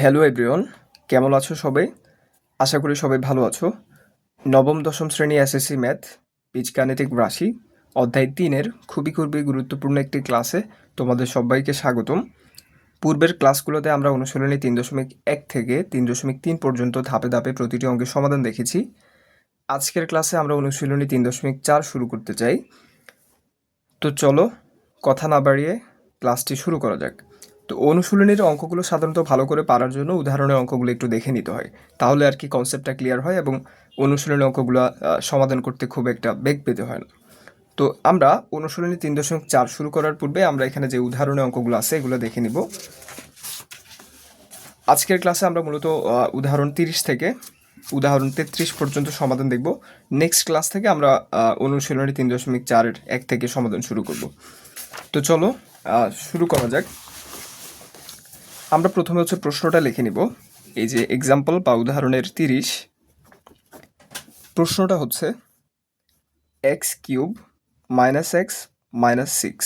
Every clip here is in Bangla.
হ্যালো এভরিওয়ান, কেমন আছো সবাই? আশা করি সবাই ভালো আছো। নবম দশম শ্রেণী এসএসসি ম্যাথ বীজগাণিতিক রাশি অধ্যায় 3-এর খুবই গুরুত্বপূর্ণ একটি ক্লাসে তোমাদের সবাইকে স্বাগতম। পূর্বের ক্লাসগুলোতে আমরা অনুশীলনী 3.1 থেকে 3.3 পর্যন্ত ধাপে ধাপে প্রতিটি অঙ্কের সমাধান দেখেছি। আজকের ক্লাসে আমরা অনুশীলনী 3.4 শুরু করতে চাই। তো চলো কথা না বাড়িয়ে ক্লাসটি শুরু করা যাক। তো অনুশীলনীর অঙ্কগুলো সাধারণত ভালো করে পারার জন্য উদাহরণের অঙ্কগুলো একটু দেখে নিতে হয়, তাহলে আর কি কনসেপ্টটা ক্লিয়ার হয় এবং অনুশীলনী অঙ্কগুলো সমাধান করতে খুব একটা বেগ পেতে হয় না। তো আমরা অনুশীলনী 3.4 শুরু করার পূর্বে আমরা এখানে যে উদাহরণের অঙ্কগুলো আছে এগুলো দেখে নিব। আজকের ক্লাসে আমরা মূলত উদাহরণ 30 থেকে উদাহরণ 33 পর্যন্ত সমাধান দেখব। নেক্সট ক্লাস থেকে আমরা অনুশীলনী 3.4-এর 1 থেকে সমাধান শুরু করব। তো চলো শুরু করা যাক। আমরা প্রথমে হচ্ছে প্রশ্নটা লিখে নিব। এই যে এক্সাম্পল বা উদাহরণের 30, প্রশ্নটা হচ্ছে x³ - x - 6।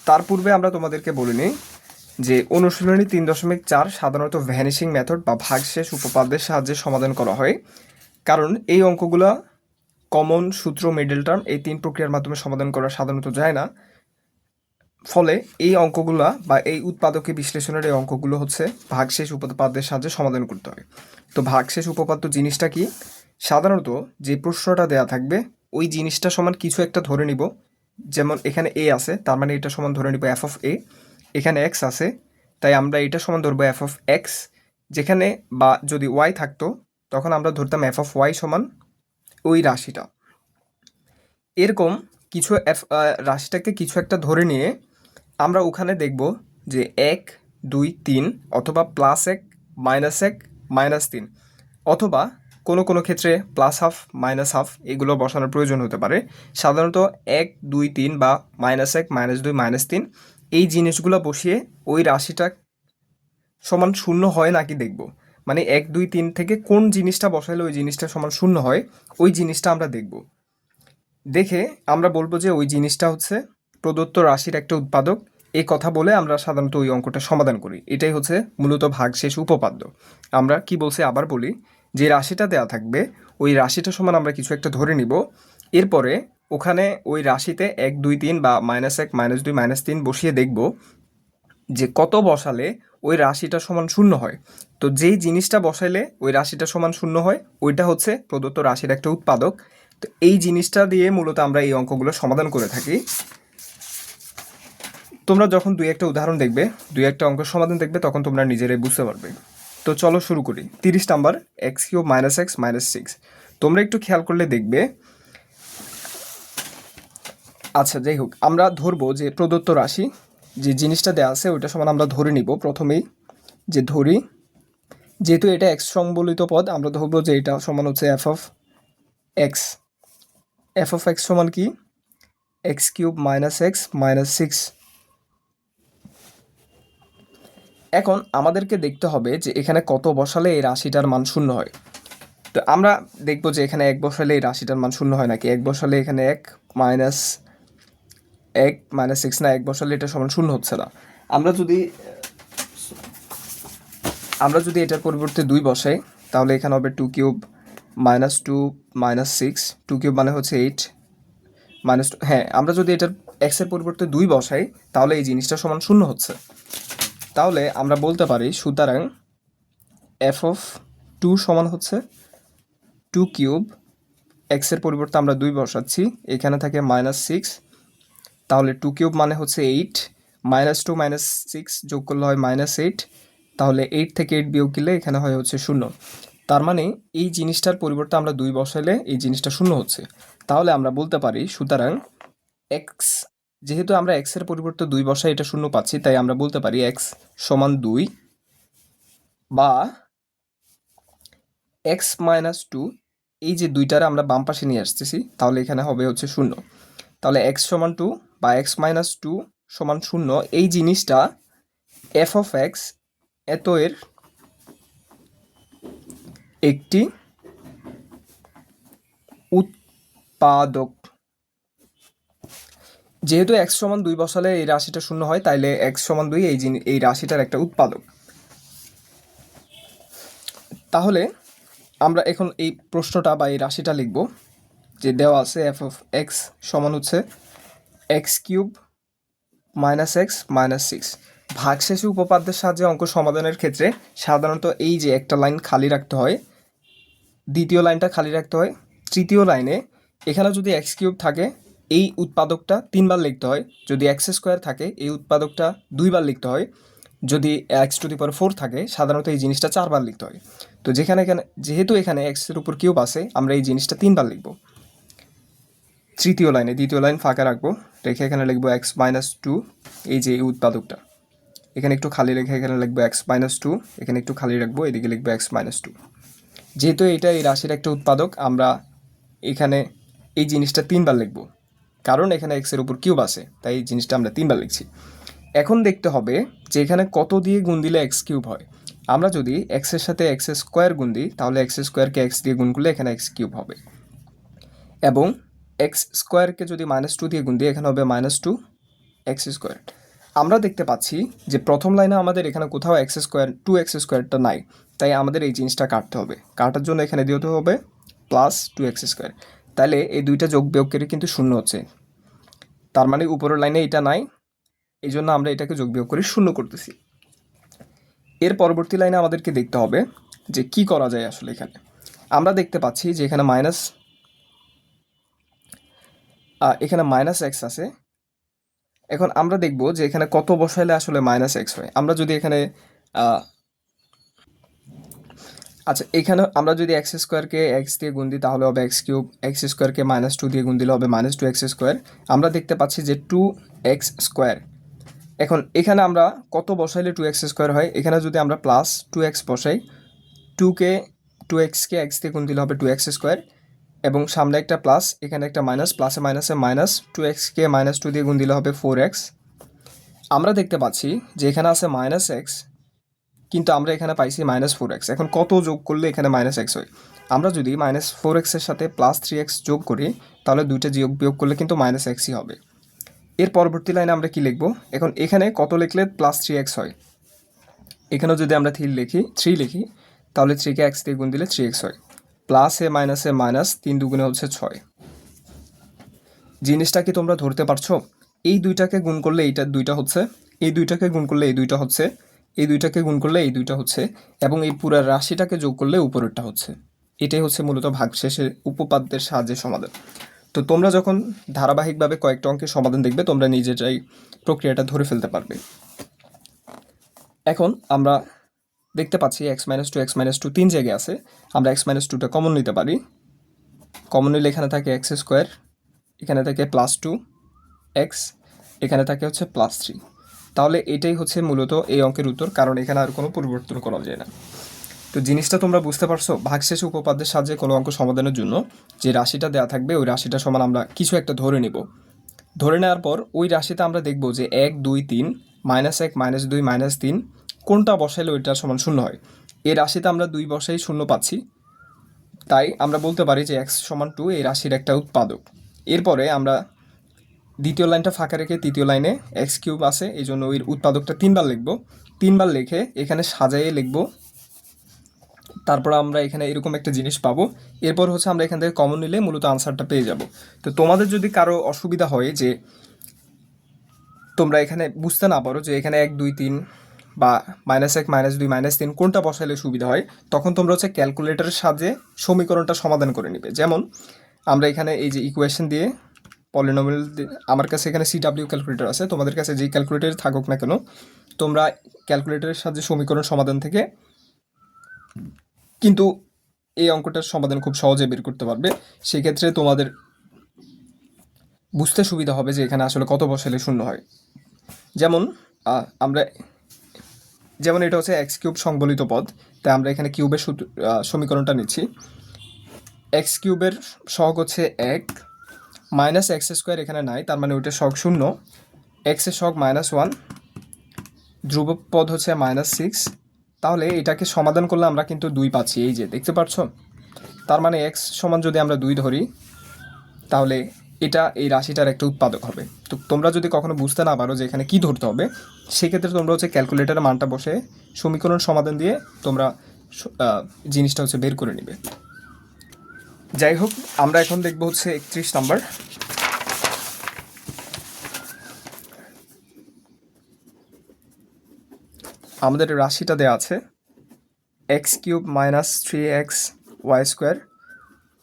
তার পূর্বে আমরা তোমাদেরকে বলে নিই যে অনুশীলনী 3.4 সাধারণত ভ্যানিশিং মেথড বা ভাগশেষ উপপাদ্যের সাহায্যে সমাধান করা হয়, কারণ এই অঙ্কগুলো কমন, সূত্র, মিডল টার্ম এই 3 প্রক্রিয়ার মাধ্যমে সমাধান করা সাধারণত যায় না। ফলে এই অঙ্কগুলো বা এই উৎপাদকে বিশ্লেষণের এই অঙ্কগুলো হচ্ছে ভাগশেষ উপপাদ্যের সাহায্যে সমাধান করতে হয়। তো ভাগশেষ উপপাদ্য জিনিসটা কি? সাধারণত যে প্রশ্নটা দেয়া থাকবে ওই জিনিসটা সমান কিছু একটা ধরে নিব। যেমন এখানে এ আছে, তার মানে এটা সমান ধরে নিব এফ অফ এ। এখানে এক্স আছে, তাই আমরা এটা সমান ধরবো এফ অফ এক্স। যেখানে বা যদি ওয়াই থাকতো তখন আমরা ধরতাম এফ অফ ওয়াই সমান ওই রাশিটা। এরকম কিছু রাশিটাকে কিছু একটা ধরে নিয়ে আমরা ওখানে দেখব যে 1, 2, 3 অথবা +1 -1 -3 অথবা কোনো ক্ষেত্রে +1/2 -1/2 এগুলো বসানোর প্রয়োজন হতে পারে। সাধারণত 1, 2, 3 বা -1 -2 -3 এই জিনিসগুলো বসিয়ে ওই রাশিটা সমান শূন্য হয় নাকি দেখব। মানে 1, 2, 3 থেকে কোন জিনিসটা বসাইলে ওই জিনিসটা সমান শূন্য হয় ওই জিনিসটা আমরা দেখব। দেখে আমরা বলবো যে ওই জিনিসটা হচ্ছে প্রদত্ত রাশির একটা উৎপাদক। এই কথা বলে আমরা সাধারণত ওই অঙ্কটা সমাধান করি। এটাই হচ্ছে মূলত ভাগশেষ উপপাদ্য। আমরা কি বলছি আবার বলি, যে রাশিটা দেওয়া থাকবে ওই রাশিটা সমান আমরা কিছু একটা ধরে নিব। এরপরে ওখানে ওই রাশিতে 1, 2, 3 বা -1 -2 -3 বসিয়ে দেখব যে কত বসালে ওই রাশিটা সমান শূন্য হয়। তো যেই জিনিসটা বসাইলে ওই রাশিটা সমান শূন্য হয় ওইটা হচ্ছে প্রদত্ত রাশির একটা উৎপাদক। তো এই জিনিসটা দিয়ে মূলত আমরা এই অঙ্কগুলো সমাধান করে থাকি। তোমরা যখন দুই একটা উদাহরণ দেখবে, দুই একটা অঙ্কের সমাধান দেখবে, তখন তোমরা নিজেরাই বুঝতে পারবে। তো চলো শুরু করি। 30 নাম্বার x³ - x - 6। তোমরা একটু খেয়াল করলে দেখবে, আচ্ছা যাই হোক, আমরা ধরবো যে প্রদত্ত রাশি যে জিনিসটা দেওয়া আছে ওইটা সমান আমরা ধরে নিব। প্রথমেই যে ধরি, যেহেতু এটা এক্স সংবলিত পদ, আমরা ধরবো যে এটা সমান হচ্ছে F of x. F of x সমান কি? x³ - x - 6। এখন আমাদেরকে দেখতে হবে যে এখানে কত বসালে এই রাশিটার মান শূন্য হয়। তো আমরা দেখব যে এখানে 1 বসালে এই রাশিটার মান শূন্য হয় নাকি। 1 বসালে এখানে 1 মাইনাস 1 - 6 না, 1 বসালে এটা সমান শূন্য হচ্ছে না। আমরা যদি এটার পরিবর্তে 2 বসাই তাহলে এখানে হবে 2³ - 2 - 6। 2³ মানে হচ্ছে 8 -2। হ্যাঁ, আমরা যদি এটার এক্সের পরিবর্তে 2 বসাই তাহলে এই জিনিসটা সমান শূন্য হচ্ছে। তাহলে আমরা বলতে পারি সুতরাং এফ অফ 2 সমান হচ্ছে 2³ এক্সের পরিবর্তে আমরা 2 বসাচ্ছি, এখানে থাকে -6। তাহলে 2³ মানে হচ্ছে 8, -2 -6 যোগ করলে হয় -8। তাহলে 8 থেকে 8 বিয়োগ দিলে এখানে হয় হচ্ছে 0। তার মানে এই জিনিসটার পরিবর্তে আমরা 2 বসাইলে এই জিনিসটা শূন্য হচ্ছে। তাহলে আমরা বলতে পারি সুতরাং এক্স, যেহেতু আমরা এক্সের পরিবর্তে 2 বসাই এটা শূন্য পাচ্ছি, তাই আমরা বলতে পারি এক্স সমান 2 বা x - 2। এই যে দুইটারে আমরা বাম পাশে নিয়ে আসতেছি, তাহলে এখানে হবে হচ্ছে 0। তাহলে x সমান 2 বা x - 2 সমান 0 এই জিনিসটা এফ অফ এক্স এত এর একটি উৎপাদক। যেহেতু x সমান 2 বসালে এই রাশিটা শূন্য হয়, তাইলে x সমান 2 এই রাশিটার একটা উৎপাদক। তাহলে আমরা এখন এই প্রশ্নটা বা এই রাশিটা লিখব যে দেওয়া আছে এফ অফ এক্স সমান হচ্ছে X cube minus X minus six. ভাগশেষে উপপাদ্যের সাহায্যে অঙ্ক সমাধানের ক্ষেত্রে সাধারণত এই যে একটা লাইন খালি রাখতে হয়, দ্বিতীয় লাইনটা খালি রাখতে হয়, তৃতীয় লাইনে এখানে যদি এক্স কিউব থাকে এই উৎপাদকটা 3 বার লিখতে হয়, যদি এক্স স্কোয়ার থাকে এই উৎপাদকটা 2 বার লিখতে হয়, যদি এক্স টু দি পাওয়ার 4 থাকে সাধারণত এই জিনিসটা 4 বার লিখতে হয়। তো যেহেতু এখানে এক্সের উপর কিউব আছে আমরা এই জিনিসটা 3 বার লিখব। তৃতীয় লাইনে দ্বিতীয় লাইন ফাঁকা রাখবো, রেখে এখানে লিখবো এক্স মাইনাস টু, এই যে এই উৎপাদকটা এখানে একটু খালি রেখে এখানে লিখবো এক্স মাইনাস টু, এখানে একটু খালি রাখবো, এদিকে লিখবো এক্স মাইনাস টু। যেহেতু এটা এই রাশির একটা উৎপাদক আমরা এখানে এই জিনিসটা 3 বার লিখব, কারণ এখানে এক্সের উপর কিউব আছে তাই এই জিনিসটা আমরা 3 বার লিখছি। এখন দেখতে হবে যে এখানে কত দিয়ে গুণ দিলে এক্স কিউব হয়। আমরা যদি এক্সের সাথে এক্স স্কোয়ার গুণ দিই তাহলে এক্স স্কোয়ারকে এক্স দিয়ে গুণ করলে এখানে এক্স কিউব হবে, এবং এক্স স্কোয়ারকে যদি মাইনাস টু দিয়ে গুণ দিই এখানে হবে মাইনাস টু এক্স স্কোয়ার। আমরা দেখতে পাচ্ছি যে প্রথম লাইনে আমাদের এখানে কোথাও এক্স স্কোয়ার টু এক্স স্কোয়ারটা নাই, তাই আমাদের এই জিনিসটা কাটতে হবে। কাটার জন্য এখানে দিতে হবে প্লাস টু এক্স স্কোয়ার। তাহলে এই দুইটা যোগ বিয়োগ করে কিন্তু শূন্য হচ্ছে, তার মানে উপরের লাইনে এটা নাই, এই জন্য আমরা এটাকে যোগ বিয়োগ করে শূন্য করতেছি। এর পরবর্তী লাইনে আমাদেরকে দেখতে হবে যে কি করা যায় আসলে। এখানে আমরা দেখতে পাচ্ছি যে এখানে মাইনাস এক্স আছে। এখন আমরা দেখব যে এখানে কত বসাইলে আসলে মাইনাস এক্স হয়। আমরা যদি এখানে আচ্ছা এখানে আমরা যদি এক্স স্কোয়ারকে এক্স দিয়ে গুণ দিই তাহলে হবে এক্স কিউব, এক্স স্কোয়ারকে মাইনাস টু দিয়ে গুণ দিলে হবে মাইনাস টু এক্স স্কোয়ার। আমরা দেখতে পাচ্ছি যে টু এক্স স্কোয়ার। এখন এখানে আমরা কত বসাইলে টু এক্স স্কোয়ার হয়, এখানে যদি আমরা প্লাস টু এক্স বসাই, টু এক্সকে এক্স দিয়ে গুণ দিলে হবে টু এক্স স্কোয়ার, এবং সামনে একটা প্লাস এখানে একটা মাইনাস, প্লাসে মাইনাসে মাইনাস, টু এক্সকে মাইনাস টু দিয়ে গুণ দিলে হবে ফোর এক্স। আমরা দেখতে পাচ্ছি যে এখানে আছে মাইনাস এক্স, কিন্তু আমরা এখানে পাইছি মাইনাস ফোর এক্স। এখন কত যোগ করলে এখানে মাইনাস এক্স হয়? আমরা যদি মাইনাস ফোর এক্সের সাথে প্লাস থ্রি এক্স যোগ করি তাহলে দুইটা যোগ বিয়োগ করলে কিন্তু মাইনাস এক্সই হবে। এর পরবর্তী লাইনে আমরা কি লিখব? এখন এখানে কত লিখলে প্লাস থ্রি এক্স হয়? এখানেও যদি আমরা থ্রি লিখি তাহলে থ্রিকে এক্স দিয়ে গুণ দিলে থ্রি এক্স হয়। প্লাসে মাইনাসে মাইনাস, তিন দুগুণে হচ্ছে ছয়। জিনিসটা কি তোমরা ধরতে পারছো? এই দুইটাকে গুণ করলে এইটা দুইটা হচ্ছে, এই দুইটাকে গুণ করলে এই দুইটা হচ্ছে, এই দুইটাকে গুণ করলে এই দুইটা হচ্ছে, এবং এই পুরো রাশিটাকে যোগ করলে উপরেরটা হচ্ছে। এটাই হচ্ছে মূলত ভাগশেষের উপপাদ্যের সাহায্যে সমাধান। তো তোমরা যখন ধারাবাহিকভাবে কয়েকটা অঙ্কের সমাধান দেখবে তোমরা নিজেরাই প্রক্রিয়াটা ধরে ফেলতে পারবে। এখন আমরা দেখতে পাচ্ছি এক্স মাইনাস টু তিন জায়গায় আছে, আমরা এক্স মাইনাস টুটা কমন নিতে পারি। কমন নিলে এখানে থাকে এক্স স্কোয়ার, এখানে থাকে প্লাস টু এক্স, এখানে থাকে হচ্ছে প্লাস থ্রি। তাহলে এটাই হচ্ছে মূলত এই অঙ্কের উত্তর, কারণ এখানে আর কোনো পরিবর্তন করা যায় না। তো জিনিসটা তোমরা বুঝতে পারছো? ভাগশেষ উপপাদ্যের সাহায্যে কোনো অঙ্ক সমাধানের জন্য যে রাশিটা দেওয়া থাকবে ওই রাশিটা সমান আমরা কিছু একটা ধরে নেব। ধরে নেওয়ার পর ওই রাশিতে আমরা দেখব যে এক দুই তিন, মাইনাস এক মাইনাস দুই মাইনাস তিন কোনটা বসাইলে ওইটার সমান শূন্য হয়। এই রাশিতে আমরা দুই বসাই শূন্য পাচ্ছি, তাই আমরা বলতে পারি যে এক্স সমান টু এই রাশির একটা উৎপাদক। এরপরে আমরা দ্বিতীয় লাইনটা ফাঁকা রেখে তৃতীয় লাইনে এক্স কিউব আছে এই জন্য ওই উৎপাদকটা 3 বার লিখব, 3 বার লিখে এখানে সাজাইয়ে লিখব। তারপর আমরা এখানে এরকম একটা জিনিস পাবো। এরপর হচ্ছে আমরা এখান থেকে কমন নিলে মূলত আনসারটা পেয়ে যাব। তো তোমাদের যদি কারো অসুবিধা হয় যে তোমরা এখানে বুঝতে না পারো যে এখানে এক দুই তিন বা মাইনাস এক মাইনাস দুই মাইনাস তিন কোনটা বসাইলে সুবিধা হয়, তখন তোমরা হচ্ছে ক্যালকুলেটরের সাহায্যে সমীকরণটা সমাধান করে নিবে। যেমন আমরা এখানে এই যে ইকুয়েশন দিয়ে পলিনোমিয়াল, আমার কাছে এখানে সিডাব্লিউ ক্যালকুলেটর আছে, তোমাদের কাছে যেই ক্যালকুলেটর থাকুক না কেন তোমরা ক্যালকুলেটরের সাহায্যে সমীকরণ সমাধান থেকে কিন্তু এই অঙ্কটার সমাধান খুব সহজে বের করতে পারবে। সেক্ষেত্রে তোমাদের বুঝতে সুবিধা হবে যে এখানে আসলে কত বসাইলে শূন্য হয়। যেমন এটা হচ্ছে এক্স কিউব সংবলিত পদ, তাই আমরা এখানে কিউবের সমীকরণটা নিচ্ছি। এক্স কিউবের সহগ হচ্ছে এক, মাইনাস এক্স স্কোয়ার এখানে নাই তার মানে ওইটা সহগ শূন্য, এক্সের সহগ মাইনাস ওয়ান, ধ্রুবক পদ হচ্ছে মাইনাস সিক্স। তাহলে এটাকে সমাধান করলে আমরা কিন্তু দুই পাচ্ছি, এই যে দেখতে পাচ্ছ। তার মানে এক্স সমান যদি আমরা দুই ধরি তাহলে এটা এই রাশিটার একটা উৎপাদক হবে। তো তোমরা যদি কখনো বুঝতে না পারো যে এখানে কী ধরতে হবে, সেক্ষেত্রে তোমরা হচ্ছে ক্যালকুলেটারের মানটা বসে সমীকরণ সমাধান দিয়ে তোমরা জিনিসটা হচ্ছে বের করে নেবে। যাই হোক, আমরা এখন দেখব হচ্ছে 31 নাম্বার। আমাদের রাশিটা দেওয়া আছে x cube minus 3x y square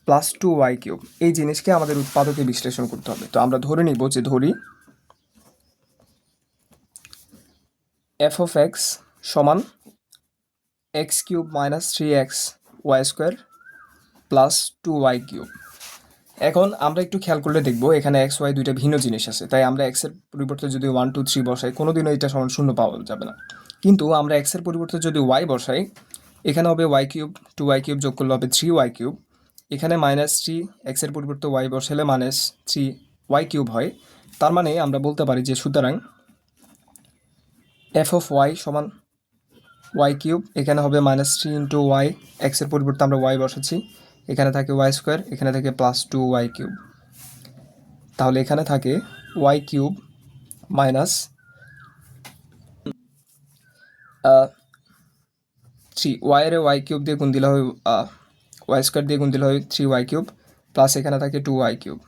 plus 2y cube. এই জিনিসকে আমাদের উৎপাদকে বিশ্লেষণ করতে হবে। তো আমরা ধরে নিব যে ধরি এফ অফ এক্স সমান x cube minus 3x y square plus 2y cube. এখন আমরা একটু খেয়াল করলে দেখব এখানে এক্স ওয়াই দুইটা ভিন্ন জিনিস আছে, তাই আমরা এক্সের পরিবর্তে যদি 1 2 3 বসাই কোনোদিনও এটা সমান শূন্য পাওয়া যাবে না। কিন্তু আমরা এক্সের পরিবর্তে যদি ওয়াই বসাই, এখানে হবে ওয়াই কিউব, 2y কিউব যোগ করলে হবে 3y কিউব। এখানে -3 এক্সের পরিবর্তে ওয়াই বসালে -3y কিউব হয়। তার মানে আমরা বলতে পারি যে সুতরাং এফ অফ ওয়াই সমান ওয়াই কিউব, এখানে হবে -3 ইন্টু ওয়াই, এক্সের পরিবর্তে আমরা ওয়াই বসাচ্ছি, এখানে থাকে ওয়াই স্কোয়ার, এখানে থাকে প্লাস 2y কিউব। তাহলে এখানে থাকে ওয়াই কিউব মাইনাস 3 ওয়াইয়ের ওয়াই কিউব দিয়ে গুণ দিলে হয় ওয়াই স্কোয়ার দিয়ে গুণ দিলে হয় 3y কিউব, প্লাস এখানে থাকে 2y কিউব।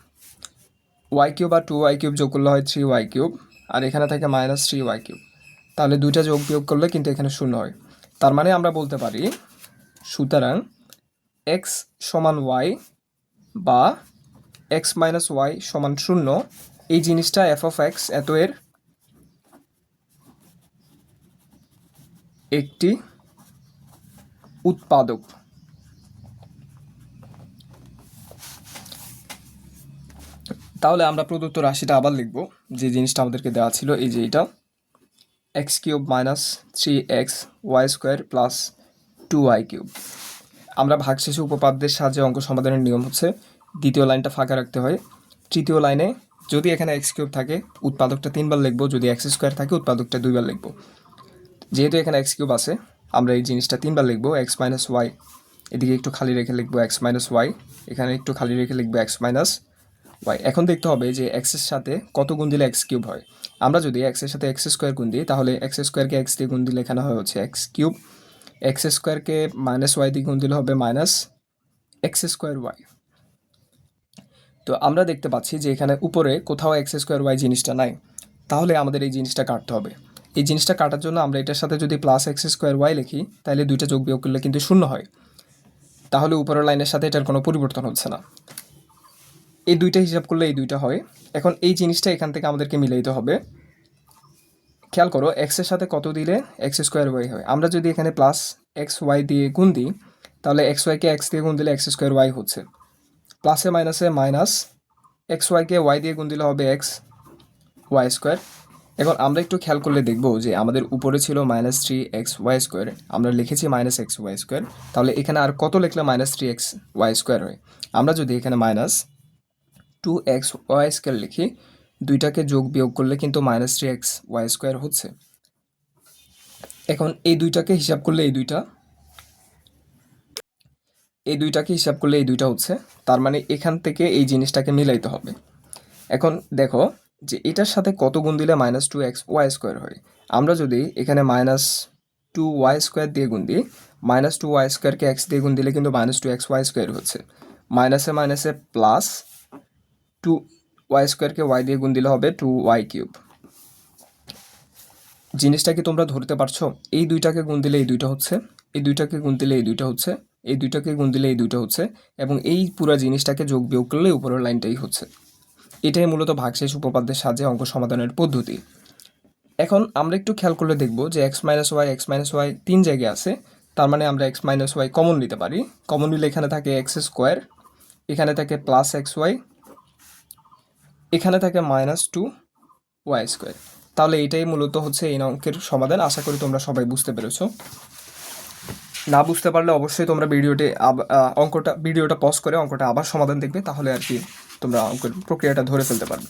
ওয়াই কিউব আর 2y কিউব যোগ করলে হয় 3y কিউব, আর এখানে থাকে -3y কিউব। তাহলে দুইটা যোগ বিয়োগ করলে কিন্তু এখানে শূন্য হয়। তার মানে আমরা বলতে পারি সুতরাং এক্স সমান ওয়াই বা এক্স মাইনাস ওয়াই সমান শূন্য, এই জিনিসটা এফ অফ এক্স এত এর একটি উৎপাদক। তাহলে আমরা প্রদত্ত রাশিটা আবার লিখব, যে জিনিসটা আমাদেরকে দেওয়া ছিল, এই যে এটা x cube minus 3x y square plus 2y cube. আমরা ভাগশেষে উপপাদ্যের সাহায্যে অঙ্ক সমাধানের নিয়ম হচ্ছে দ্বিতীয় লাইনটা ফাঁকা রাখতে হয়। তৃতীয় লাইনে যদি এখানে এক্স কিউব থাকে উৎপাদকটা 3 বার লিখবো, যদি এক্স স্কোয়ার থাকে উৎপাদকটা 2 বার লিখবো। যেহেতু এখানে এক্স কিউব আছে আমরা এই জিনিসটা 3 বার লিখবো, এক্স মাইনাস ওয়াই, এদিকে একটু খালি রেখে লিখবো এক্স মাইনাস ওয়াই, এখানে একটু খালি রেখে লিখবো এক্স মাইনাস ওয়াই। এখন দেখতে হবে যে এক্সের সাথে কত গুণ দিলে এক্স কিউব হয়। আমরা যদি এক্সের সাথে এক্স স্কোয়ার গুণ দিই তাহলে এক্স স্কোয়ারকে এক্স দিয়ে গুণ দিলে এখানে হয় হচ্ছে এক্স কিউব, এক্স স্কোয়ারকে মাইনাস ওয়াই দিয়ে গুণ দিলে হবে মাইনাস এক্স স্কোয়ার ওয়াই। তো আমরা দেখতে পাচ্ছি যে এখানে উপরে কোথাও এক্স স্কোয়ার ওয়াই জিনিসটা নাই, তাহলে আমাদের এই জিনিসটা কাটতে হবে। এই জিনিসটা কাটার জন্য আমরা এটার সাথে যদি প্লাস এক্স স্কোয়ার ওয়াই লিখি তাহলে দুইটা যোগ বিয়োগ করলে কিন্তু শূন্য হয়, তাহলে উপরের লাইনের সাথে এটার কোনো পরিবর্তন হচ্ছে না। এই দুইটা হিসাব করলে এই দুইটা হয়। এখন এই জিনিসটা এখান থেকে আমাদেরকে মিলাইতে হবে। খেয়াল করো এক্সের সাথে কত দিলে এক্স স্কোয়ার ওয়াই হয়। আমরা যদি এখানে প্লাস এক্স ওয়াই দিয়ে গুণ দিই তাহলে এক্স ওয়াইকে এক্স দিয়ে গুণ দিলে এক্স স্কোয়ার ওয়াই হচ্ছে, প্লাসে মাইনাসে মাইনাস এক্স ওয়াইকে ওয়াই দিয়ে গুণ দিলে হবে এক্স ওয়াই স্কোয়ার। এখন আমরা একটু খেয়াল করলে দেখব যে আমাদের উপরে ছিল -3x ওয়াই স্কোয়ার, আমরা লিখেছি -x ওয়াই স্কোয়ার, তাহলে এখানে আর কত লিখলে -3x ওয়াই স্কোয়ার হয়। আমরা যদি এখানে -2x ওয়াই স্কোয়ার লিখি, দুইটাকে যোগ বিয়োগ করলে কিন্তু -3x ওয়াই স্কোয়ার হচ্ছে। এখন এই দুইটাকে হিসাব করলে এই দুইটাকে হিসাব করলে এই দুইটা হচ্ছে, তার মানে এখান থেকে এই জিনিসটাকে মিলাইতে হবে। এখন দেখো যে এটার সাথে কত গুণ দিলে -2x ওয়াই স্কোয়ার হয়। আমরা যদি এখানে -2y স্কোয়ার দিয়ে গুণ দিই, -2y স্কোয়ারকে এক্স দিয়ে গুণ দিলে কিন্তু -2x ওয়াই স্কোয়ার হচ্ছে, মাইনাসে মাইনাসে প্লাস 2y স্কোয়ারকে ওয়াই দিয়ে গুণ দিলে হবে 2y কিউব। জিনিসটা কি তোমরা ধরতে পারছো? এই দুইটাকে গুণ দিলে এই দুইটা হচ্ছে, এই দুইটাকে গুণ দিলে এই দুইটা হচ্ছে, এই দুইটাকে গুণ দিলে এই দুইটা হচ্ছে, এবং এই পুরো জিনিসটাকে যোগ বিয়োগ করলে উপরের লাইনটাই হচ্ছে। এটাই মূলত ভাগশেষ উপপাদ্যের সাহায্যে অঙ্ক সমাধানের পদ্ধতি। এখন আমরা একটু খেয়াল করলে দেখব যে এক্স মাইনাস ওয়াই 3 জায়গায় আছে, তার মানে আমরা এক্স মাইনাস ওয়াই কমন নিতে পারি। কমন নিলে এখানে থাকে এক্স স্কোয়ার, এখানে থাকে প্লাস এক্স ওয়াই, এখানে থাকে -2y স্কোয়ার। তাহলে এটাই মূলত হচ্ছে এই অঙ্কের সমাধান। আশা করি তোমরা সবাই বুঝতে পেরেছো। না বুঝতে পারলে অবশ্যই তোমরা ভিডিওটা পজ করে অঙ্কটা আবার সমাধান দেখবে, তাহলে আর কি তোমরা অঙ্কের প্রক্রিয়াটা ধরে ফেলতে পারবে।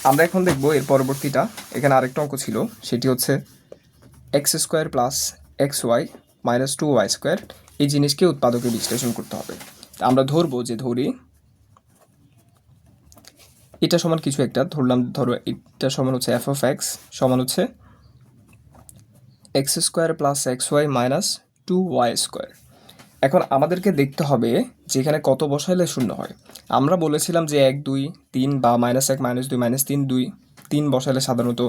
আমরা এখন দেখব এর পরবর্তীটা। এখানে আরেকটা অঙ্ক ছিল, সেটি হচ্ছে x square plus x y minus 2y square. এই জিনিসকে উৎপাদকে বিশ্লেষণ করতে হবে। আমরা ধরবো যে ধরি এটা সমান কিছু একটা ধরলাম, ধরো এটা সমান হচ্ছে এফ অফ এক্স সমান হচ্ছে x square plus x y minus 2y²। এখন আমাদেরকে দেখতে হবে যে এখানে কত বসাইলে শূন্য হয়। আমরা বলেছিলাম যে 1 2 3 বা -1 -2 -3 2 3 বসাইলে সাধারণত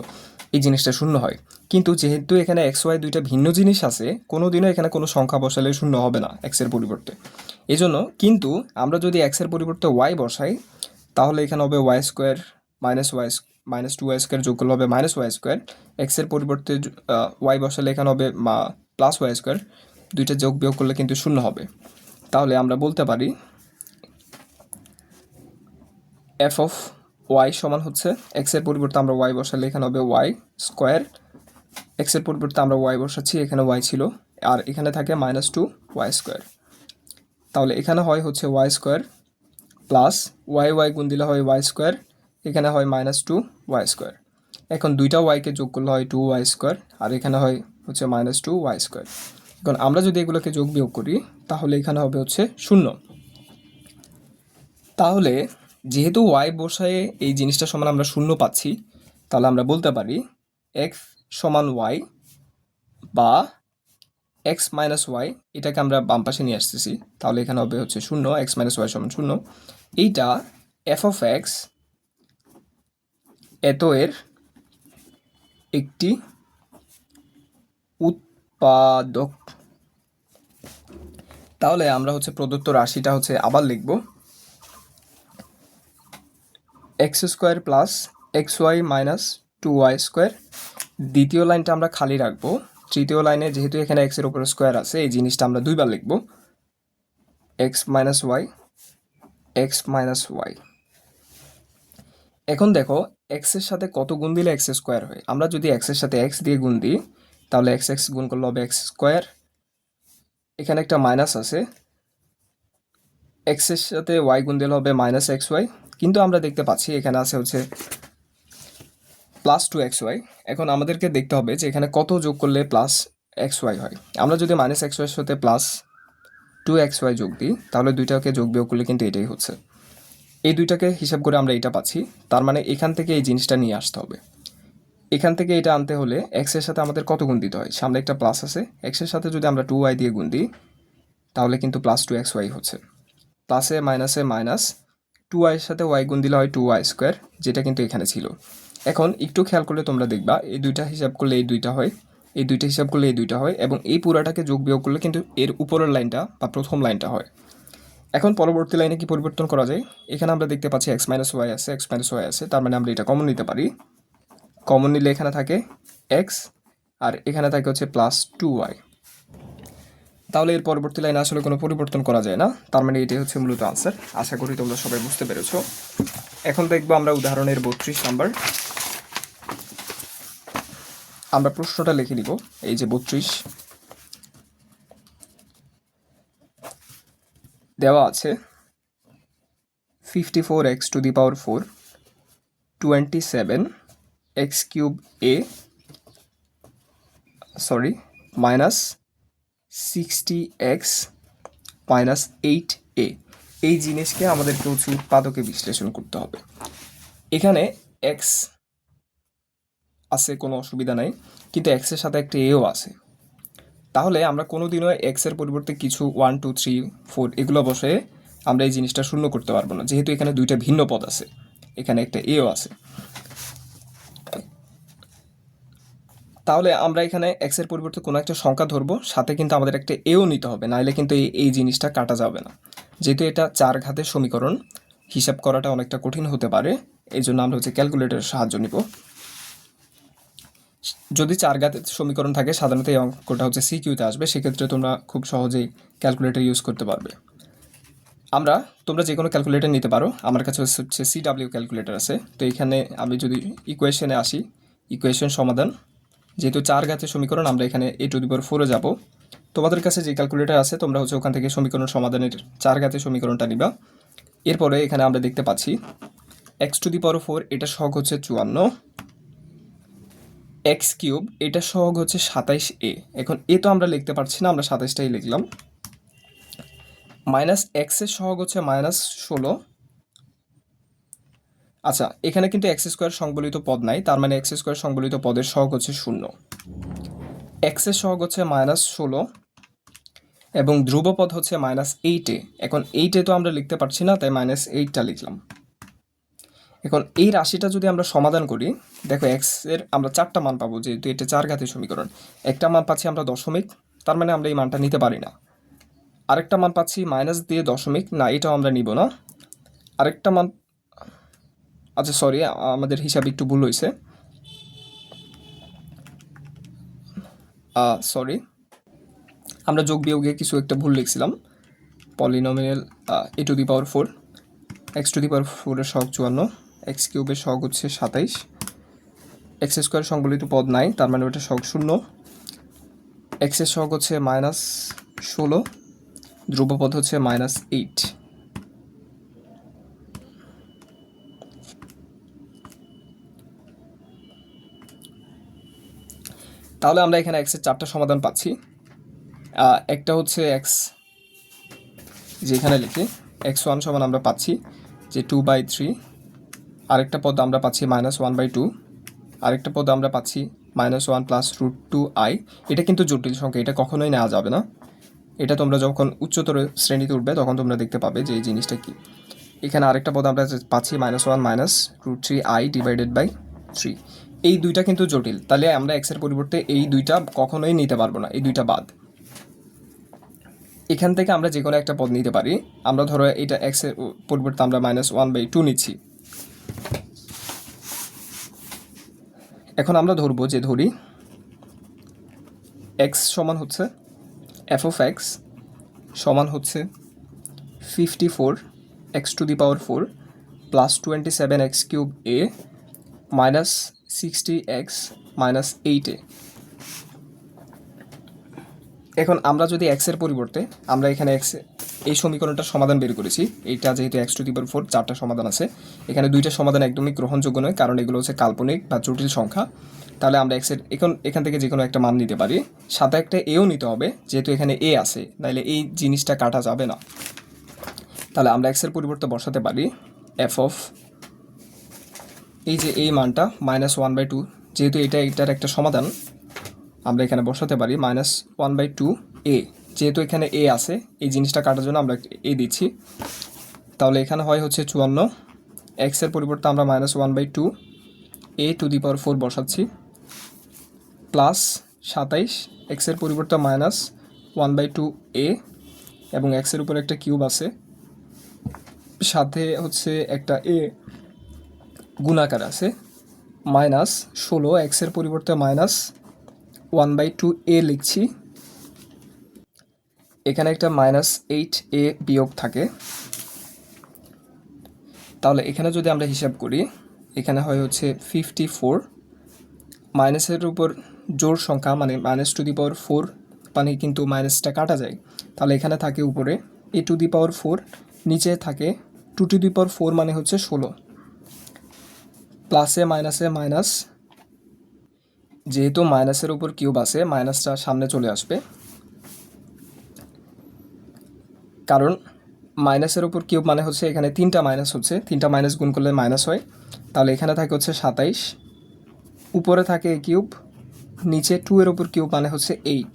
এই জিনিসটা শূন্য হয়। কিন্তু যেহেতু এখানে এক্স ওয়াই দুইটা ভিন্ন জিনিস আছে, কোনোদিনও এখানে কোনো সংখ্যা বসালে শূন্য হবে না এক্সের পরিবর্তে। এই জন্য কিন্তু আমরা যদি এক্সের পরিবর্তে ওয়াই বসাই, তাহলে এখানে হবে y² -2y² যোগ করলে হবে -y²। এক্সের পরিবর্তে ওয়াই বসালে এখানে হবে +y²। দুইটা যোগ বিয়োগ করলে কিন্তু শূন্য হবে। তাহলে আমরা বলতে পারি এফ অফ ওয়াই সমান হচ্ছে, এক্সের পরিবর্তে আমরা ওয়াই বসালে এখানে হবে y²। এক্সের পরিবর্তে আমরা ওয়াই বসাচ্ছি, এখানে ওয়াই ছিল, আর এখানে থাকে -2y²। তাহলে এখানে হয় হচ্ছে y² প্লাস ওয়াই গুণ দিলে হয় y², এখানে হয় -2y²। এখন দুইটা ওয়াইকে যোগ করলে হয় 2y², আর এখানে হয় হচ্ছে -2y²। এখন আমরা যদি এগুলোকে যোগ বিয়োগ করি, তাহলে এখানে হবে হচ্ছে 0। তাহলে যেহেতু ওয়াই বসায়ে এই জিনিসটা সমান আমরা 0 পাচ্ছি, তাহলে আমরা বলতে পারি এক্স সমান ওয়াই বা এক্স মাইনাস ওয়াই, এটাকে আমরা বাম পাশে নিয়ে আসতেছি, তাহলে এখানে হবে হচ্ছে 0, এক্স মাইনাস ওয়াই সমান 0। এইটা এফ অফ এক্স এত এর একটি উৎপাদক। তাহলে আমরা হচ্ছে প্রদত্ত রাশিটা হচ্ছে আবার লিখব, x² plus xy minus 2y²। দ্বিতীয় লাইনটা আমরা খালি রাখবো। তৃতীয় লাইনে যেহেতু এখানে x এর উপরে স্কোয়ার আছে, এই জিনিসটা আমরা দুইবার লিখব, x মাইনাস ওয়াই। এখন দেখো x এর সাথে কত গুণ দিলে x² হয়। আমরা যদি x এর সাথে x দিয়ে গুণ দিই, তাহলে x গুণ করলে হবে x²। এখানে একটা মাইনাস আছে, x এর সাথে y গুণ দিলে হবে -xy। কিন্তু আমরা দেখতে পাচ্ছি এখানে আছে হচ্ছে +2xy। এখন আমাদেরকে দেখতে হবে যে এখানে কত যোগ করলে +xy হয়। আমরা যদি -xy এর সাথে +2xy যোগ দিই, তাহলে দুইটাকে যোগ বিয়োগ করলে কিন্তু এটাই হচ্ছে। এই দুইটাকে হিসাব করে আমরা এটা পাচ্ছি, তার মানে এখান থেকে এই জিনিসটা নিয়ে আসতে হবে। এখান থেকে এটা আনতে হলে x এর সাথে আমাদের কত গুণ দিতে হয়, সামনে একটা প্লাস আছে, x এর সাথে যদি আমরা 2y দিয়ে গুণ দিই, তাহলে কিন্তু +2xy হচ্ছে। প্লাসে মাইনাসে মাইনাস, 2y এর সাথে y গুণ দিলে হয় 2y², যেটা কিন্তু এখানে ছিল। এখন একটু খেয়াল করলে তোমরা দেখবা এই দুইটা হিসাব করলে এই দুইটা হয়, এই দুইটা হিসাব করলে এই দুইটা হয়, এবং এই পুরাটাকে যোগ বিয়োগ করলে কিন্তু এর উপরের লাইনটা বা প্রথম লাইনটা হয়। এখন পরবর্তী লাইনে কি পরিবর্তন করা যায়, এখানে আমরা দেখতে পাচ্ছি x মাইনাস ওয়াই আছে, তার মানে আমরা এটা কমন নিতে পারি। কমন নিলে এখানে থাকে x, আর এখানে থাকে হচ্ছে +2y। তাহলে এর পরবর্তী লাইনে আসলে কোনো পরিবর্তন করা যায় না, তার মানে এটাই হচ্ছে মূলত আনসার। আশা করি তোমরা সবাই বুঝতে পেরেছো। এখন দেখবো আমরা উদাহরণের 32 নাম্বার। আমরা প্রশ্নটা লিখে নিব, এই যে 32 দেওয়া আছে, 54x⁴ 27x³ minus 60x minus 8a। এই জিনিসকে আমাদেরকে হচ্ছে উৎপাদকে বিশ্লেষণ করতে হবে। এখানে x আছে, কোনো অসুবিধা নাই, কিন্তু x এর সাথে একটা এও আছে। তাহলে আমরা কোনোদিনও x এর পরিবর্তে কিছু 1 2 3 4 এগুলো বসে আমরা এই জিনিসটা শূন্য করতে পারবো না, যেহেতু এখানে দুইটা ভিন্ন পদ আছে, এখানে একটা এও আছে। তাহলে আমরা এখানে x এর পরিবর্তে কোনো একটা সংখ্যা ধরবো, সাথে কিন্তু আমাদের একটা এও নিতে হবে, নাহলে কিন্তু এই জিনিসটা কাটা যাবে না। যেহেতু এটা 4 ঘাতের সমীকরণ, হিসাব করাটা অনেকটা কঠিন হতে পারে, এই জন্য আমরা হচ্ছে ক্যালকুলেটরের সাহায্য নিব। যদি 4 ঘাতের সমীকরণ থাকে, সাধারণত এই অঙ্কটা হচ্ছে সিকিউতে আসবে, সেক্ষেত্রে তোমরা খুব সহজেই ক্যালকুলেটর ইউজ করতে পারবে। তোমরা যে কোনো ক্যালকুলেটর নিতে পারো, আমার কাছে হচ্ছে CW ক্যালকুলেটর আছে। তো এখানে আমি যদি ইকুয়েশনে আসি, ইকুয়েশন সমাধান, যেহেতু 4 ঘাতের সমীকরণ, আমরা এখানে a⁴ যাব। তোমাদের কাছে যে ক্যালকুলেটর আছে, তোমরা হচ্ছে ওখান থেকে সমীকরণ সমাধানের 4 ঘাতের সমীকরণটা নিবা। এরপরে এখানে আমরা দেখতে পাচ্ছি x⁴, এটা সহগ হচ্ছে 54, x³ এটা সহগ হচ্ছে 27a। এখন এ তো আমরা লিখতে পারছি না, আমরা 27টাই লিখলাম। মাইনাস x এর সহগ হচ্ছে -16। আচ্ছা, এখানে কিন্তু x² সংবলিত পদ নাই, তার মানে x² সংবলিত পদের সহগ হচ্ছে 0। x এর সহগ হচ্ছে -16, এবং ধ্রুবপদ হচ্ছে -8a। এখন 8a তো আমরা লিখতে পারছি না, তাই -8টা লিখলাম। এখন এই রাশিটা যদি আমরা সমাধান করি, দেখো x এর আমরা 4টা মান পাবো, যেহেতু এটা 4 ঘাতের সমীকরণ। একটা মান পাচ্ছি আমরা দশমিক, তার মানে আমরা এই মানটা নিতে পারি না। আরেকটা মান পাচ্ছি মাইনাস দিয়ে দশমিক, না এটাও আমরা নিব না। আরেকটা মান, আচ্ছা সরি, আমাদের হিসাব একটু ভুল হয়েছে, সরি, আমরা যোগ বিয়োগে কিছু একটা ভুল লিখছিলাম। পলিনোমিয়াল a⁴, x⁴ এর সহগ 54, x³ এর সহগ হচ্ছে 27, x² সংবলিত পদ নাই, তার মানে ওটা সহগ 0, x এর সহগ হচ্ছে -16, ধ্রুবপদ হচ্ছে -8। তাহলে আমরা এখানে x এর 4টা সমাধান পাচ্ছি। একটা হচ্ছে x, যেখানে লিখি x1 সমান আমরা পাচ্ছি যে 2/3, আরেকটা পদ আমরা পাচ্ছি -1/2, আরেকটা পদ আমরা পাচ্ছি -1 + √2i। এটা কিন্তু জটিল সংখ্যা, এটা কখনোই নেওয়া যাবে না। এটা তোমরা যখন উচ্চতর শ্রেণীতে উঠবে তখন তোমরা দেখতে পাবে যে এই জিনিসটা কি। এখানে আরেকটা পদ আমরা পাচ্ছি -1 - √3i/3। এই দুইটা কিন্তু জটিল, তাহলে আমরা এক্সের পরিবর্তে এই দুইটা কখনোই নিতে পারবো না, এই দুইটা বাদ। এখান থেকে আমরা যে কোনো একটা পদ নিতে পারি। আমরা ধরো এটা এক্সের পরিবর্তে আমরা -1/2 নিচ্ছি। এখন আমরা ধরবো যে ধরি x সমান হচ্ছে f(x) সমান হচ্ছে 54 x⁴ plus 27x³ minus 60x minus 8a। এখন আমরা যদি x এর পরিবর্তে আমরা এখানে x এই সমীকরণটার সমাধান বের করেছি, এইটা যেহেতু x⁴ 4টা সমাধান আছে, এখানে 2টা সমাধান একদমই গ্রহণযোগ্য নয়, কারণ এগুলো হচ্ছে কাল্পনিক বা জটিল সংখ্যা। তাহলে আমরা x এর এখান থেকে যে কোনো একটা মান নিতে পারি, সাথে একটা এও নিতে হবে, যেহেতু এখানে এ আছে, নাহলে এই জিনিসটা কাটা যাবে না। তাহলে আমরা x এর পরিবর্তে বসাতে পারি f অফ এই যে এই মানটা -1/2, যেহেতু এটার একটা সমাধান, আমরা এখানে বসাতে পারি -1/2a। যেহেতু এখানে এ আছে, এই জিনিসটা কাটার জন্য আমরা এ দিচ্ছি। তাহলে এখানে হয় হচ্ছে 54, x এর পরিবর্তে আমরা -1/2 a⁴ বসাচ্ছি, প্লাস 27, x এর পরিবর্তে -1/2a, এবং x এর উপর একটা কিউব আছে, সাথে হচ্ছে একটা এ গুণাকার আছে, -16, x এর পরিবর্তে -1/2a লিখছি। এখানে একটা -8a বিয়োগ থাকে। তাহলে এখানে যদি আমরা হিসাব করি, এখানে হয় হচ্ছে 54, মাইনাসের উপর জোড় সংখ্যা মানে -4, মানে কিন্তু মাইনাসটা কাটা যায়। তাহলে এখানে থাকে উপরে a⁴, নিচে থাকে 2⁴, মানে হচ্ছে 16, প্লাসে মাইনাসে মাইনাস, যেহেতু মাইনাসের উপর কিউব আছে মাইনাসটা সামনে চলে আসবে, কারণ মাইনাসের উপর কিউব মানে হচ্ছে এখানে 3টা মাইনাস হচ্ছে, 3টা মাইনাস গুণ করলে মাইনাস হয়। তাহলে এখানে থাকে হচ্ছে 27, উপরে থাকে এ কিউব, নিচে 2 এর উপর কিউব মানে হচ্ছে 8,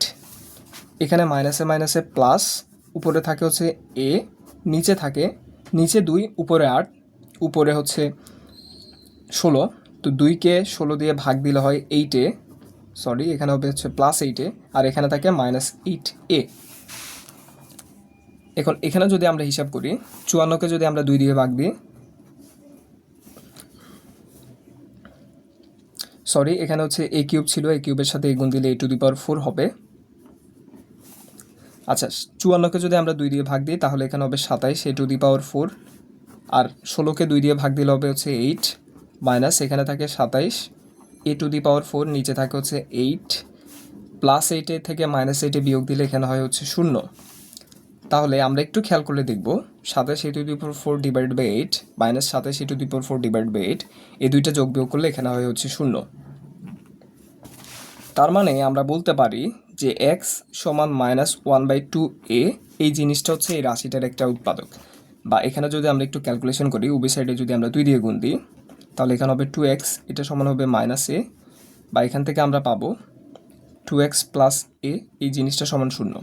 এখানে মাইনাসে মাইনাসে প্লাস, উপরে থাকে হচ্ছে এ, নিচে 2, উপরে 8, উপরে হচ্ছে 16। তো 2কে 16 দিয়ে ভাগ দিলে হয় 8a, সরি এখানে হবে হচ্ছে +8a, আর এখানে থাকে -8a। এখন এখানে যদি আমরা হিসাব করি, 54কে যদি আমরা 2 দিয়ে ভাগ দিই, সরি এখানে হচ্ছে এ কিউব ছিল, এ কিউবের সাথে এ গুণ দিলে a⁴ হবে। আচ্ছা, 54কে যদি আমরা 2 দিয়ে ভাগ দিই তাহলে এখানে হবে 27 a⁴, আর 16কে 2 দিয়ে ভাগ দিলে হবে হচ্ছে 8, মাইনাস এখানে থাকে 27 a⁴, নিচে থাকে হচ্ছে 8, +8 থেকে -8 বিয়োগ দিলে এখানে হয় হচ্ছে 0। তাহলে আমরা একটু খেয়াল করলে দেখব 27 a⁴ divide by 8 minus 27 a⁴ divide by 8, এই দুইটা যোগ বিয়োগ করলে এখানে হয় হচ্ছে 0। তার মানে আমরা বলতে পারি যে x সমান -1/2a, এই জিনিসটা হচ্ছে এই রাশিটার একটা উৎপাদক। বা এখানে যদি আমরা একটু ক্যালকুলেশন করি, উভয় সাইডে যদি আমরা 2 দিয়ে গুণ দিই, তাহলে এখানে হবে 2x, এটা সমান হবে -a, বা এখান থেকে আমরা পাবো 2x + a, এই জিনিসটা সমান 0।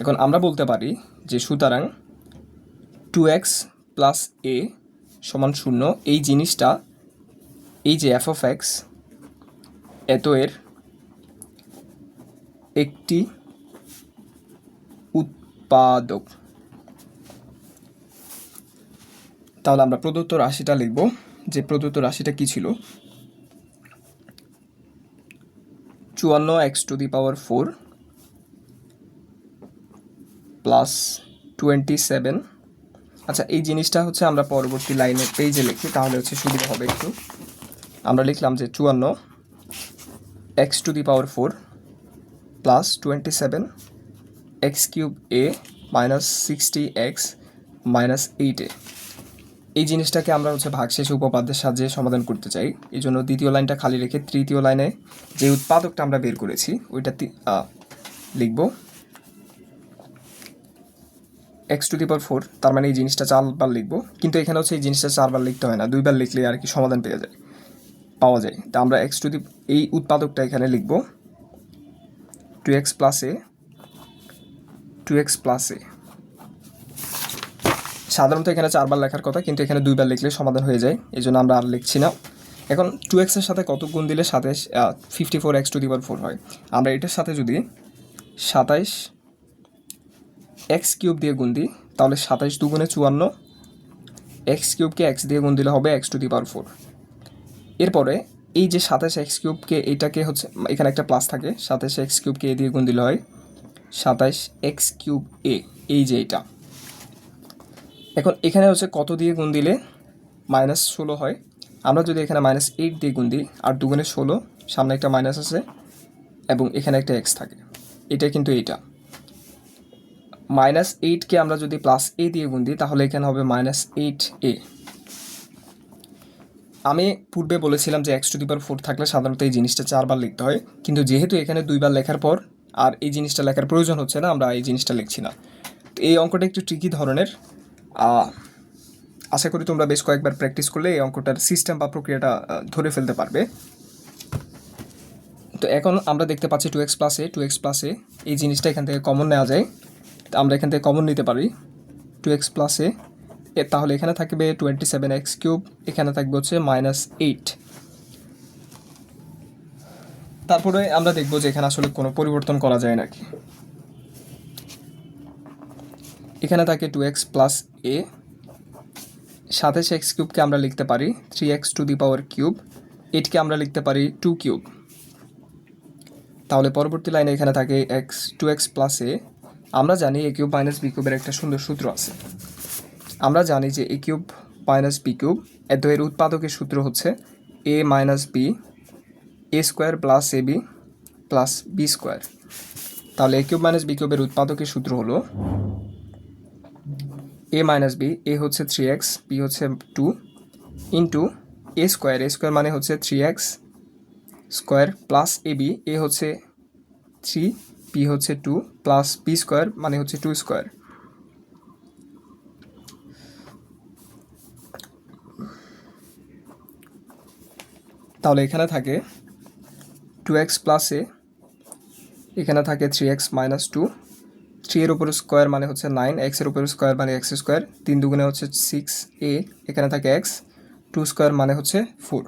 এখন আমরা বলতে পারি যে সুতরাং 2x প্লাস a সমান 0 এই জিনিসটা, এই যে এফ অফ এক্স এত এর একটি উৎপাদক। তাহলে আমরা প্রদত্ত রাশিটা লিখব, যে প্রদত্ত রাশিটা কি ছিল, 54x⁴ প্লাস 27। আচ্ছা, এই জিনিসটা হচ্ছে আমরা পরবর্তী লাইনের পেজে লিখি, তাহলে হচ্ছে সুবিধা হবে একটু। আমরা লিখলাম যে 54x⁴ plus 27x³ minus 60x minus 8a। এই জিনিসটাকে আমরা হচ্ছে ভাগশেষ উপপাদ্যের সাহায্যে সমাধান করতে চাই। এই জন্য দ্বিতীয় লাইনটা খালি রেখে তৃতীয় লাইনে যে উৎপাদকটা আমরা বের করেছি ওইটা লিখব x⁴, তার মানে এই জিনিসটা 4বার লিখব, কিন্তু এখানে হচ্ছে এই জিনিসটা 4বার লিখতে হয় না, 2বার লিখলে আর কি সমাধান পাওয়া যায়। তা আমরা এই উৎপাদকটা এখানে লিখব 2x প্লাস a। সাধারণত এখানে 4বার লেখার কথা, কিন্তু এখানে 2বার লিখলে সমাধান হয়ে যায়, এই জন্য আমরা আর লিখছি না। এখন 2x এর সাথে কত গুণ দিলে 54x⁴ হয়? আমরা এটার সাথে যদি 27x³ দিয়ে গুণ দিই, তাহলে 27 দুগুণে 54, x³ x দিয়ে গুণ দিলে হবে x⁴। এরপরে এই যে 27x³ এইটাকে হচ্ছে এখানে একটা প্লাস থাকে, 27x³ এ দিয়ে গুণ দিলে হয় 27x³ এই যে এটা। এখন এখানে হচ্ছে কত দিয়ে গুণ দিলে -16 হয়? আমরা যদি এখানে -8 দিয়ে গুণ দিই, আর দুগুণে 16, সামনে একটা মাইনাস আছে এবং এখানে একটা x থাকে, এটা কিন্তু এইটা -8কে আমরা যদি প্লাস a দিয়ে গুণ দিই, তাহলে এখানে হবে -8a। আমি পূর্বে বলেছিলাম যে x⁴ থাকলে সাধারণত এই জিনিসটা 4বার লিখতে হয়, কিন্তু যেহেতু এখানে 2বার লেখার পর আর এই জিনিসটা লেখার প্রয়োজন হচ্ছে না, আমরা এই জিনিসটা লিখছি না। তো এই অঙ্কটা একটু ট্রিকি ধরনের, আশা করি তোমরা বেশ কয়েকবার প্র্যাকটিস করলে এই অঙ্কটার সিস্টেম বা প্রক্রিয়াটা ধরে ফেলতে পারবে। তো এখন আমরা দেখতে পাচ্ছি 2x প্লাস a, এই জিনিসটা এখান থেকে কমন নেওয়া যায়, তো আমরা এখান থেকে কমন নিতে পারি 2x প্লাস a, তাহলে এখানে থাকবে 27x³, এখানে থাকবে হচ্ছে -8। তারপরে আমরা দেখব যে এখানে আসলে কোনো পরিবর্তন করা যায় নাকি। এখানে থাকে 2x প্লাস a, 27x³ আমরা লিখতে পারি 3x⁴, 8কে আমরা লিখতে পারি 2³। তাহলে পরবর্তী লাইনে এখানে থাকে 2x প্লাস a। আমরা জানি a³ মাইনাস b³ এর একটা সুন্দর সূত্র আছে। আমরা জানি যে a³ মাইনাস b³ এর উৎপাদকের সূত্র হচ্ছে a minus b a² plus ab plus b²। তাহলে a³ মাইনাস b³ এর উৎপাদকের সূত্র হলো a মাইনাস b, a হচ্ছে 3x, b হচ্ছে 2 ইন্টু a² মানে হচ্ছে 3x² প্লাস ab, a হচ্ছে 3, b হচ্ছে 2 প্লাস b² মানে হচ্ছে 2²। তাহলে এখানে থাকে 2x প্লাস a, এখানে থাকে 3x মাইনাস 2, 3 এর উপর স্কোয়ার মানে হচ্ছে 9, x এর উপর স্কোয়ার মানে x², 3 দুগুণে হচ্ছে 6a, এখানে থাকে x, 2² মানে হচ্ছে 4।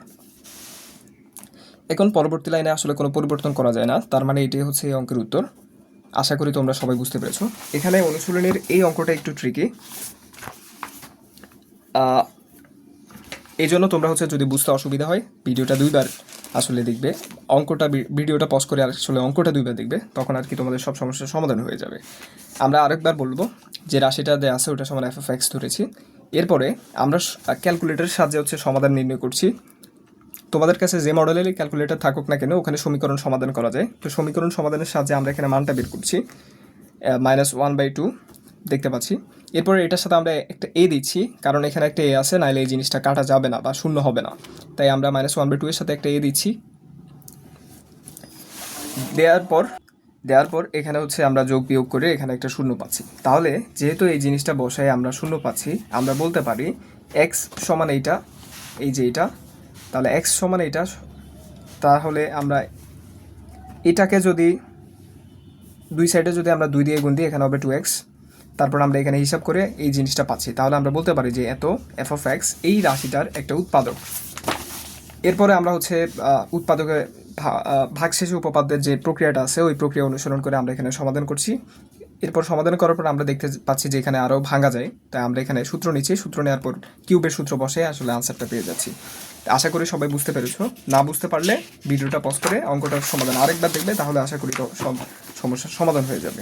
এখন পরবর্তী লাইনে আসলে কোনো পরিবর্তন করা যায় না, তার মানে এটাই হচ্ছে এই অঙ্কের উত্তর। আশা করি তোমরা সবাই বুঝতে পেরেছো। এখানে অনুশীলনের এই অঙ্কটা একটু ট্রিকি, এই জন্য তোমরা হচ্ছে যদি বুঝতে অসুবিধা হয় ভিডিওটা 2বার আসলে দেখবে, ভিডিওটা পজ করে আসলে অঙ্কটা 2বার দেখবে, তখন আর কি তোমাদের সব সমস্যার সমাধান হয়ে যাবে। আমরা আরেকবার বলবো যে রাশিটা দেওয়া আছে ওটা সমান f(x) ধরেছি। এরপরে আমরা ক্যালকুলেটরের সাহায্যে হচ্ছে সমাধান নির্ণয় করছি। তোমাদের কাছে যে মডেলেরই ক্যালকুলেটর থাকুক না কেন, ওখানে সমীকরণ সমাধান করা যায়। তো সমীকরণ সমাধানের সাহায্যে আমরা এখানে মানটা বের করছি, -1/2 দেখতে পাচ্ছি। এরপরে এটার সাথে আমরা একটা a দিচ্ছি, কারণ এখানে একটা a আছে, নাইলে এই জিনিসটা কাটা যাবে না বা শূন্য হবে না, তাই আমরা -1/2 এর সাথে একটা a দিচ্ছি। দেওয়ার পর এখানে হচ্ছে আমরা যোগ বিয়োগ করে এখানে একটা শূন্য পাচ্ছি। তাহলে যেহেতু এই জিনিসটা বসায় আমরা শূন্য পাচ্ছি, আমরা বলতে পারি x সমান এইটা, এই যে এটা, তাহলে x সমান এইটা। তাহলে আমরা এটাকে যদি দুই সাইডে যদি আমরা 2 দিয়ে গুণ দিই এখানে হবে 2x, তারপর আমরা এখানে হিসাব করে এই জিনিসটা পাচ্ছি। তাহলে আমরা বলতে পারি যে এত এফ অফ এক্স এই রাশিটার একটা উৎপাদক। এরপরে আমরা হচ্ছে উৎপাদকের ভাগশেষ উপপাদ্যের যে প্রক্রিয়াটা আছে ওই প্রক্রিয়া অনুসরণ করে আমরা এখানে সমাধান করছি। এরপর সমাধান করার পর আমরা দেখতে পাচ্ছি যে এখানে আরও ভাঙা যায়, তাই আমরা এখানে সূত্র নিচ্ছি। সূত্র নেওয়ার পর কিউবের সূত্র বসে আসলে আনসারটা পেয়ে যাচ্ছি। আশা করি সবাই বুঝতে পেরেছো। না বুঝতে পারলে ভিডিওটা পজ করে অঙ্কটার সমাধান আরেকবার দেখবে, তাহলে আশা করি তো সব সমস্যার সমাধান হয়ে যাবে।